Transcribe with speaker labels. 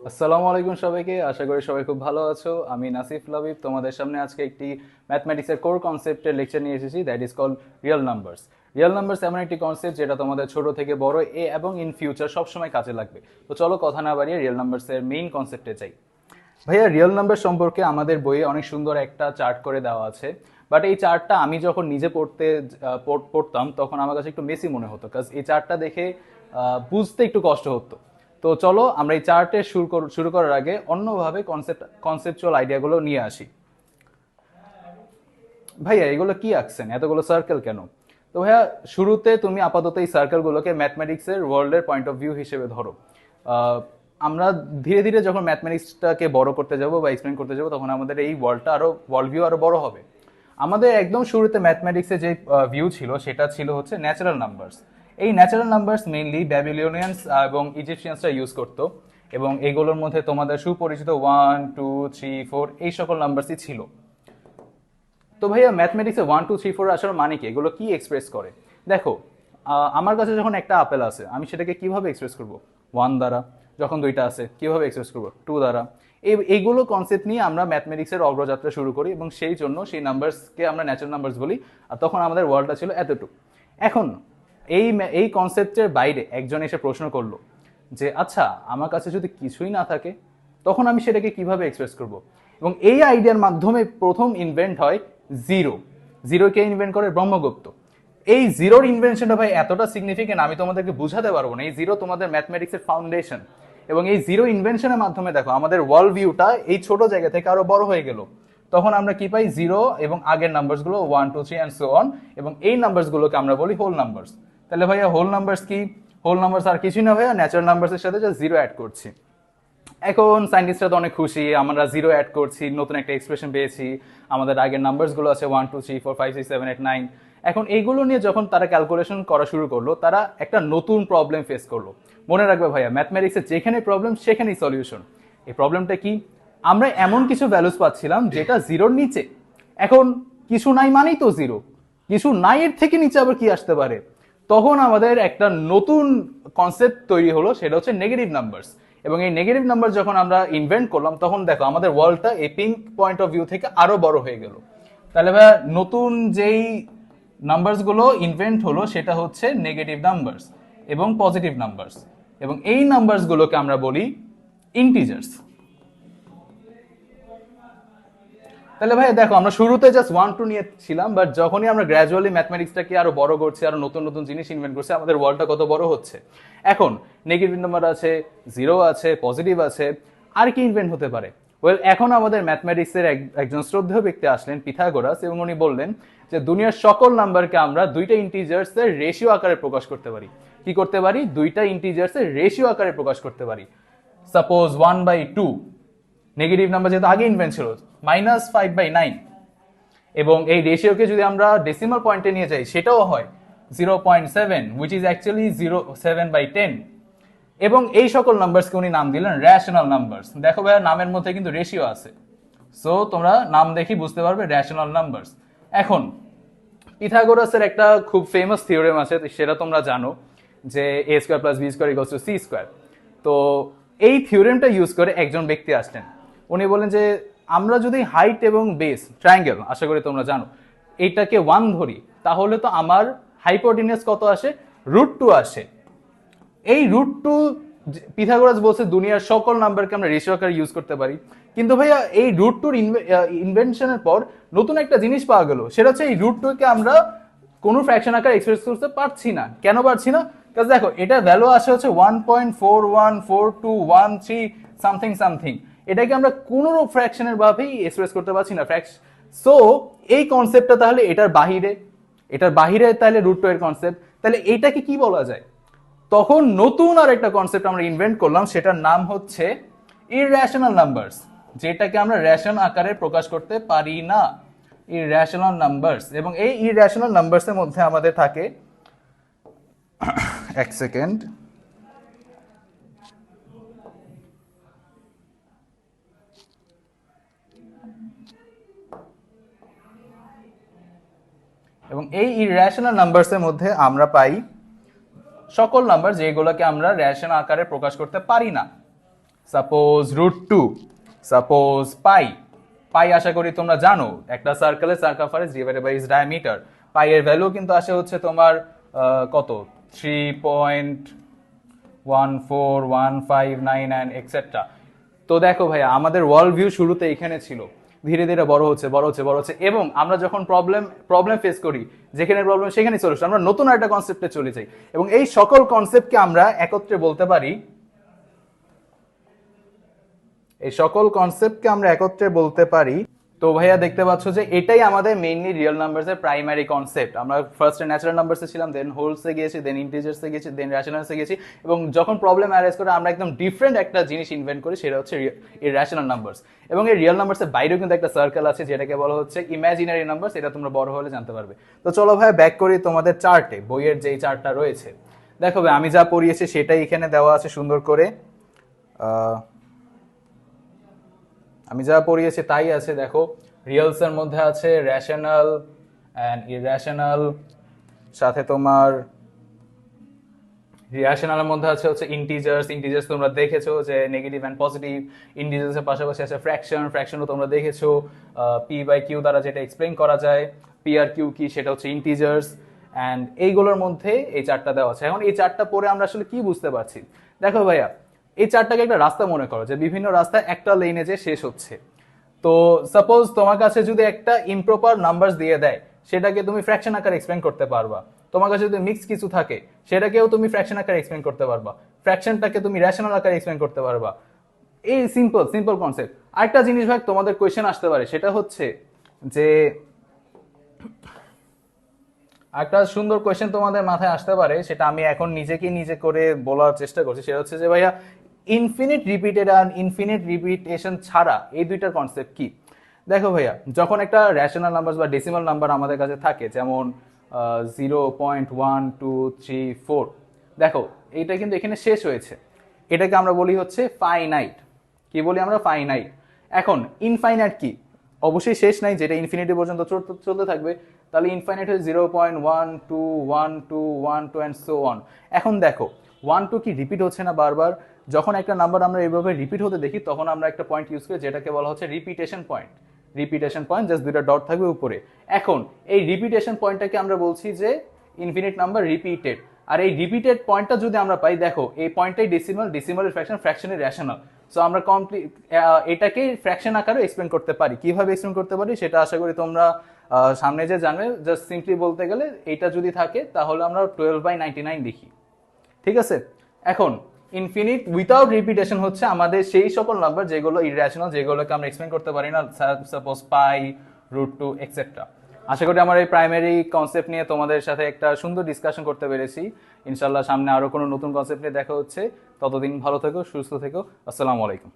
Speaker 1: আসসালামু আলাইকুম সবাইকে, আশা করি সবাই খুব ভালো আছো। আমি নাসিফ লাবিব তোমাদের সামনে আজকে একটি ম্যাথমেটিক্সের কোর কনসেপ্টের লেকচার নিয়ে এসেছি, that is called real numbers. Real numbers এমন একটি কনসেপ্ট যেটা তোমাদের ছোট থেকে বড় এবং ইন ফিউচার সবসময় কাজে লাগবে। তো চলো কথা না বাড়িয়ে রিয়েল নাম্বারসের মেইন কনসেপ্টে যাই। ভাইয়া, রিয়েল নাম্বার সম্পর্কে আমাদের বইয়ে অনেক সুন্দর একটা চার্ট করে দেওয়া আছে, বাট এই চার্টটা আমি যখন নিজে পড়তাম তখন আমার কাছে একটু মেসি মনে হতো, কারণ এই চার্টটা দেখে বুঝতে একটু কষ্ট হতো। তো চলো আমরা এই চার্টে শুরু করার আগে অন্যভাবে কনসেপচুয়াল আইডিয়াগুলো নিয়ে আসি। ভাইয়া, এগুলো কি আঁকছেন, এতগুলো সার্কেল কেন? তো ভাইয়া, শুরুতে তুমি আপাতত এই সার্কেলগুলোকে ম্যাথমেটিক্সের ওয়ার্ল্ডের পয়েন্ট অফ ভিউ হিসেবে ধরো। আমরা ধীরে ধীরে যখন ম্যাথমেটিক্সটাকে বড় করতে যাব বা এক্সপ্লেন করতে যাব, তখন আমাদের এই ওয়ার্ল্ড ভিউ আরো বড় হবে। আমাদের একদম শুরুতে ম্যাথমেটিক্সের যে ভিউ ছিল সেটা ছিল হচ্ছে ন্যাচারাল নাম্বারস। এই ন্যাচারাল নাম্বারস মেইনলি ব্যাবিলিয়নিয়ান্স এবং ইজিপশিয়ানসরা ইউজ করতো, এবং এগুলোর মধ্যে তোমাদের সুপরিচিত 1 2 3 4 এই সকল নাম্বারসই ছিল। তো ভাইয়া, ম্যাথমেটিক্সে 1 2 3 4 আসার মানে কি, এগুলো কি এক্সপ্রেস করে? দেখো, আমার কাছে যখন একটা আপেল আছে, আমি সেটাকে কিভাবে এক্সপ্রেস করব? 1 দ্বারা। যখন দুইটা আছে, কিভাবে এক্সপ্রেস করব? 2 দ্বারা। এইগুলো কনসেপ্ট নিয়ে আমরা ম্যাথমেটিক্সের অগ্রযাত্রা শুরু করি, এবং সেই জন্য সেই নাম্বারসকে আমরা ন্যাচারাল নাম্বারস বলি। আর তখন আমাদের ওয়ার্ল্ডটা ছিল এতটুকু। এখন এই কনসেপ্টের বাইরে একজন এসে প্রশ্ন করলো যে আচ্ছা, আমার কাছে যদি কিছুই না থাকে, তখন আমি সেটাকে কিভাবে এক্সপ্রেস করব? এবং এই আইডিয়ার মাধ্যমে প্রথম ইনভেন্ট হয় জিরো। জিরোকে ইনভেন্ট করে ব্রহ্মগুপ্ত। এই জিরোর ইনভেনশনটা ভাই এতটা সিগনিফিকেন্ট, আমি তোমাদেরকে বুঝাতে পারবো না। এই জিরো তোমাদের ম্যাথমেটিক্সের ফাউন্ডেশন, এবং এই জিরো ইনভেনশনের মাধ্যমে দেখো আমাদের ওয়ার্ল্ড ভিউটা এই ছোট জায়গা থেকে আরো বড় হয়ে গেল। তখন আমরা কি পাই? জিরো এবং আগের নাম্বারসগুলো 1 2 3 অ্যান্ড সো অন, এবং এই নাম্বারসগুলোকে আমরা বলি হোল নাম্বারস। তাহলে ভাইয়া, হোল নাম্বারস কি? হোল নাম্বারস আর কিছুই না ভাইয়া, ন্যাচারাল নাম্বারসের সাথে জাস্ট জিরো অ্যাড করছি। এখন সায়েন্টিস্টরা তো অনেক খুশি, আমরা জিরো অ্যাড করছি, নতুন একটা এক্সপ্রেশন পেয়েছি। আমাদের আগের নাম্বারসগুলো আছে 1 2 3 4 5 6 7 8 9। এখন এইগুলো নিয়ে যখন তারা ক্যালকুলেশন করা শুরু করলো, তারা একটা নতুন প্রবলেম ফেস করলো। মনে রাখবে ভাইয়া, ম্যাথমেটিক্সের যেখানে প্রবলেম সেখানেই সলিউশন। এই প্রবলেমটা কি? আমরা এমন কিছু ভ্যালুস পাচ্ছিলাম যেটা জিরোর নিচে। এখন কিছু নাই মানেই তো জিরো, কিছু নাই এর থেকে নিচে আবার কি আসতে পারে? তখন আমাদের একটা নতুন কনসেপ্ট তৈরি হলো, সেটা হচ্ছে নেগেটিভ নাম্বারস। এবং এই নেগেটিভ নাম্বার যখন আমরা ইনভেন্ট করলাম, তখন দেখো আমাদের ওয়ার্ল্ডটা এই পিঙ্ক পয়েন্ট অফ ভিউ থেকে আরো বড় হয়ে গেল। তাহলে ভাইয়া, নতুন যেই নাম্বারস গুলো ইনভেন্ট হলো সেটা হচ্ছে নেগেটিভ নাম্বারস এবং পজিটিভ নাম্বারস, এবং এই নাম্বারস গুলোকে আমরা বলি ইন্টিজার্স। তাহলে ভাই দেখো, আমরা শুরুতে জাস্ট 1 2 নিয়ে ছিলাম, বাট যখনই আমরা গ্র্যাজুয়ালি ম্যাথমেটিক্সটাকে আরো বড় করছি, আরো নতুন নতুন জিনিস ইনভেন্ট করছি, আমাদের ওয়ার্ল্ডটা কত বড় হচ্ছে। এখন নেগেটিভ নাম্বার আছে, জিরো আছে, পজিটিভ আছে, আর কি ইনভেন্ট হতে পারে? ওয়েল, এখন আমাদের ম্যাথমেটিক্সের একজন শ্রদ্ধেয় ব্যক্তি আসলেন, পিথাগোরাস, এবং উনি বললেন যে দুনিয়ার সকল নাম্বারকে আমরা দুইটা ইন্টিজার্স এর রেশিও আকারে প্রকাশ করতে পারি। কি করতে পারি? দুইটা ইন্টিজার্স এর রেশিও আকারে প্রকাশ করতে পারি। সাপোজ 1/2, নেগেটিভ নাম্বার যেহেতু আগে ইনভেন্ট ছিল, -5/9, এবং এই রেশিওকে যদি আমরা ডেসিমাল পয়েন্টে নিয়ে যাই, সেটাও হয় 0.7, উইচ ইজ অ্যাকচুয়ালি 7/10। এবং এই সকল নাম্বারসকে উনি নাম দিলেন রেশনাল নাম্বারস। দেখো ভাইয়া, নামের মধ্যে কিন্তু রেশিও আছে, সো তোমরা নাম দেখি বুঝতে পারবে রেশনাল নাম্বারস। এখন পিথাগোরাসের একটা খুব ফেমাস থিওরেম আছে, সেটা তোমরা জানো, যে a² + b² = c²। তো এই থিওরেমটা ইউজ করে একজন ব্যক্তি আসলেন। উনি বলেন যে আমরা যদি হাইট এবং বেস ট্রায়াঙ্গেল, আশা করি তোমরা জানো, এইটাকে 1 ধরি, তাহলে তো আমার হাইপোটেনিয়াস কত আসে? √2 আসে। এই √2, পিথাগোরাস বলছে দুনিয়ার সকল নাম্বারকে আমরা রেশিও আকারে ইউজ করতে পারি। কিন্তু ভাইয়া, এই √2 ইনভেনশনের পর নতুন একটা জিনিস পাওয়া গেল, সেটা হচ্ছে এই √2 কে আমরা কোনো ফ্র্যাকশন আকারে এক্সপ্রেস করতে পারছি না। কেন পারছি না? কারণ দেখো, এটা ভ্যালু আসে হচ্ছে 1.414213 সামথিং সামথিং। এটাকে আমরা কোনো ফ্র্যাকশনের ভাবেই এক্সপ্রেস করতে পারছি না। সো এই কনসেপ্টটা তাহলে এটার বাহিরে তাহলে √2 এর কনসেপ্ট, তাহলে এইটাকে কি বলা যায়? তখন নতুন আর একটা কনসেপ্ট আমরা ইনভেন্ট করলাম, সেটার নাম হচ্ছে ইররেশনাল নাম্বারস, যেটাকে আমরা রেশন আকারে প্রকাশ করতে পারি না। ইররেশনাল নাম্বারস, এবং এই ইররেশনাল নাম্বারসের মধ্যে আমাদের থাকে, এক সেকেন্ড, এবং এই ইররেশনাল নাম্বারসের মধ্যে আমরা পাই সকল নাম্বার যেগুলোকে আমরা রেশন আকারে প্রকাশ করতে পারি না। সাপোজ √2, সাপোজ পাই। পাই আশা করি তোমরা জানো, একটা সার্কেলের circumference divided by its diameter. Pi এর ভ্যালু কিন্তু আসে হচ্ছে তোমার কত 3.141599 এক্সেট্রা। তো দেখো ভাইয়া, আমাদের ওয়ার্ল্ড ভিউ শুরুতে এখানে ছিল, ধীরে ধীরে বড় হচ্ছে বড় হচ্ছে বড় হচ্ছে, এবং আমরা যখন প্রবলেম ফেস করি, যেখানে প্রবলেম সেখানে সলিউশন, আমরা নতুন একটা কনসেপ্টে চলে যাই, এবং এই সকল কনসেপ্টকে আমরা একত্রে বলতে পারি, এই সকল কনসেপ্টকে আমরা একত্রে বলতে পারি। তো ভাইয়া দেখতে পাচ্ছ যে এটাই আমাদের মেইনলি রিয়েল নাম্বারসের প্রাইমারি কনসেপ্ট। আমরা ফার্স্টে ন্যাচারাল নাম্বারসে ছিলাম, দেন হোলসে গিয়েছি, দেন ইন্টিজার্সে গেছি, দেন রেশনালসে গেছি, এবং যখন প্রবলেম অ্যারেজ করে আমরা একদম ডিফারেন্ট একটা জিনিস ইনভেন্ট করি, সেটা হচ্ছে ইররেশনাল নাম্বারস। এবং এই রিয়েল নাম্বারসের বাইরেও কিন্তু একটা সার্কেল আছে যেটাকে বলা হচ্ছে ইমাজিনারি নাম্বারস, এটা তোমরা বড় হলে জানতে পারবে। তো চলো ভাইয়া ব্যাক করি তোমাদের চার্টে, বইয়ের যেই চার্টটা রয়েছে। দেখো ভাই, আমি যা পড়িয়েছি সেটাই এখানে দেওয়া আছে সুন্দর করে, আমি যা পড়িয়েছি তাই আছে। দেখো, রিয়েলসের মধ্যে আছে রেশনাল অ্যান্ড ইররেশনাল, সাথে তোমার রেশনালের মধ্যে আছে হচ্ছে ইন্টিজার্স তোমরা দেখেছো যে নেগেটিভ অ্যান্ড পজিটিভ। ইন্টিজার্সের পাশাপাশি আছে ফ্র্যাকশনও তোমরা দেখেছো, p/q দ্বারা যেটা এক্সপ্লেইন করা যায়। p/q কি, সেটা হচ্ছে ইন্টিজার্স। অ্যান্ড এইগুলোর মধ্যে এই চারটা দেওয়া আছে। এখন এই চারটা পরে আমরা আসলে কি বুঝতে পারছি? দেখো ভাইয়া, এই চারটাকে একটা রাস্তা মনে করো, যে বিভিন্ন রাস্তা একটা লেনে যে শেষ হচ্ছে। তো সাপোজ তোমার কাছে যদি একটা ইমপ্রপার নাম্বারস দিয়ে দেয়, সেটাকে তুমি ফ্র্যাকশন আকারে এক্সপ্লেন করতে পারবা। তোমার কাছে যদি মিক্স কিছু থাকে, সেটাকেও তুমি ফ্র্যাকশন আকারে এক্সপ্লেন করতে পারবা। ফ্র্যাকশনটাকে তুমি রেশনাল আকারে এক্সপ্লেন করতে পারবা। এই সিম্পল কনসেপ্ট। আরেকটা জিনিস ভাই, তোমাদের কোয়েশ্চেন আসতে পারে, সেটা হচ্ছে যে একটা সুন্দর কোয়েশ্চেন তোমাদের মাথায় আসতে পারে, সেটা আমি এখন নিজে করে বলার চেষ্টা করছি। সেটা হচ্ছে যে ভাইয়া, ইনফিনিট রিপিটেড আর ইনফিনিট রিপিটেশন ছাড়া এই দুইটার কনসেপ্ট কি? দেখো ভাইয়া, যখন একটা রেশনাল নাম্বার বা ডেসিমাল নাম্বার আমাদের কাছে থাকে, যেমন 0.1234, দেখো এইটা কিন্তু এখানে শেষ হয়েছে, এটাকে আমরা বলি হচ্ছে ফাইনাইট। কি বলি আমরা? ফাইনাইট। এখন ইনফাইনাইট কি? অবশ্যই শেষ নাই, যেটা ইনফিনিটি পর্যন্ত চলতে থাকবে। তাহলে ইনফাইনাইট হচ্ছে 0.121212 অ্যান্ড সো অন। এখন দেখো, 1 2 কি রিপিট হচ্ছে না বারবার? যখন একটা নাম্বার আমরা এইভাবে রিপিট হতে দেখি, তখন আমরা একটা পয়েন্ট ইউজ করি যেটাকে বলা হচ্ছে repetition point. Repetition point, just দুইটা ডট থাকবে উপরে। এখন এই রিপিটেশন পয়েন্টটাকে আমরা বলছি যে ইনফিনিট নাম্বার রিপিটেড। আর এই রিপিটেড পয়েন্টটা যদি আমরা পাই, দেখো এই পয়েন্টটাই ডেসিমালের ফ্র্যাকশন, ফ্র্যাকশনের রেশনাল। সো আমরা এটাকে ফ্র্যাকশন আকারে এক্সপ্লেন করতে পারি। কিভাবে এক্সপ্লেন করতে পারি সেটা আশা করি তোমরা সামনে যে জানবে। জাস্ট সিম্পলি বলতে গেলে, এটা যদি থাকে তাহলে আমরা 12/99 লিখি। ঠিক আছে? এখন ইনফিনিট উইথাউট রিপিটেশন হচ্ছে আমাদের সেই সকল নাম্বার যেগুলো ইররেশনাল, যেগুলোকে আমরা এক্সপ্লেন করতে পারি না, সাপোজ পাই, √2 এক্সেট্রা। আশা করি আমার এই প্রাইমারি কনসেপ্ট নিয়ে তোমাদের সাথে একটা সুন্দর ডিসকাশন করতে পেরেছি। ইনশাল্লাহ সামনে আরো কোনো নতুন কনসেপ্ট নিয়ে দেখা হচ্ছে। ততদিন ভালো থেকো, সুস্থ থেকো। আসসালামু আলাইকুম।